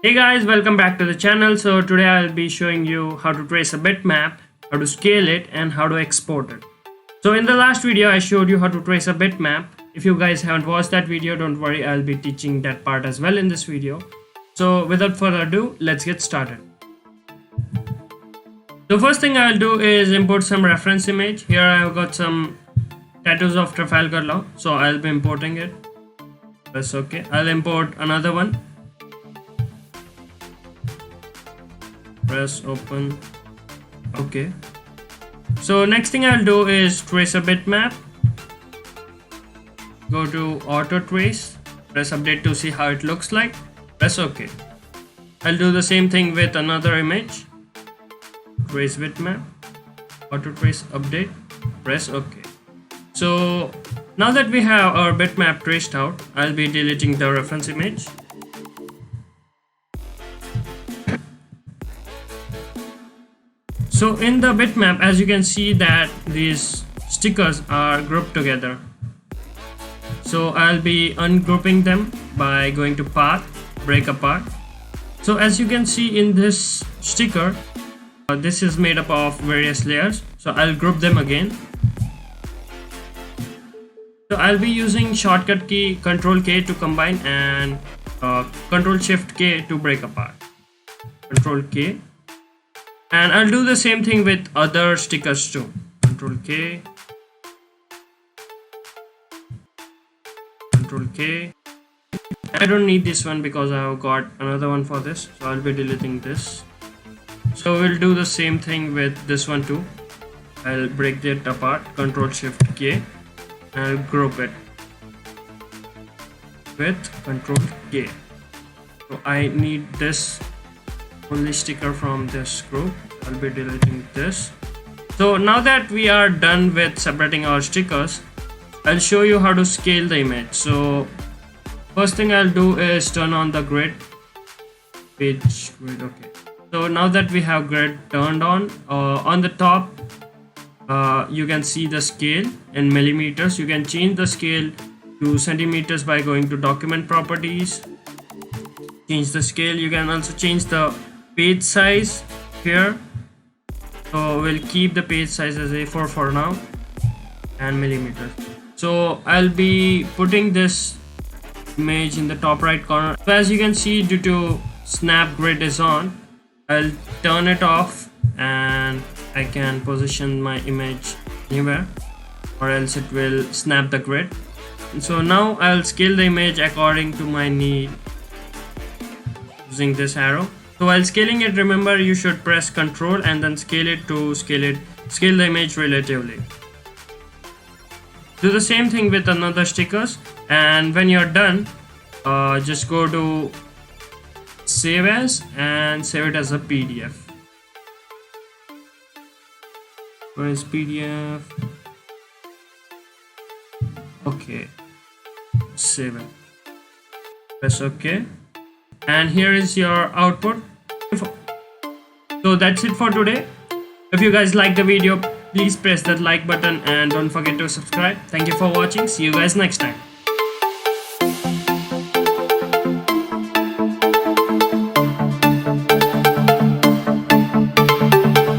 Hey guys, welcome back to the channel. So today I'll be showing you how to trace a bitmap, how to scale it, and how to export it. So in the last video I showed you how to trace a bitmap. If you guys haven't watched that video, don't worry, I'll be teaching that part as well in this video. So without further ado, let's get started. The first thing I'll do is import some reference image. Here I've got some tattoos of Trafalgar law, so I'll be importing it. Press OK. I'll import another one. Press open. Okay. So next thing I'll do is trace a bitmap. Go to Autotrace. Press update to see how it looks like. Press OK. I'll do the same thing with another image. Trace bitmap. Autotrace update. Press OK. So now that we have our bitmap traced out, I'll be deleting the reference image. So in the bitmap, as you can see that these stickers are grouped together. So I'll be ungrouping them by going to path, break apart. So as you can see in this sticker, this is made up of various layers. So I'll group them again. So I'll be using shortcut key Ctrl K to combine and Ctrl Shift K to break apart. Ctrl K. And I'll do the same thing with other stickers too. Ctrl K. Ctrl K. I don't need this one because I've got another one for this. So I'll be deleting this. So we'll do the same thing with this one too. I'll break it apart. Ctrl Shift K. And I'll group it with Ctrl K. So I need this only sticker from this group. I'll be deleting this. So now that we are done with separating our stickers, I'll show you how to scale the image. So first thing I'll do is turn on the grid page grid. Okay, so now that we have grid turned on the top you can see the scale in millimeters. You can change the scale to centimeters by going to document properties, change the scale. You can also change the page size here. So we'll keep the page size as A4 for now and millimeters. So I'll be putting this image in the top right corner. So as you can see, due to snap grid is on, I'll turn it off and I can position my image anywhere, or else it will snap the grid. So now I'll scale the image according to my need using this arrow. So while scaling it, remember you should press Ctrl and then scale the image relatively. Do the same thing with another stickers, and when you're done, just go to save as and save it as a PDF. Where is PDF? Okay, save it. Press OK, and here is your output. So that's it for today. If you guys like the video, please press that like button and don't forget to subscribe. Thank you for watching. See you guys next time.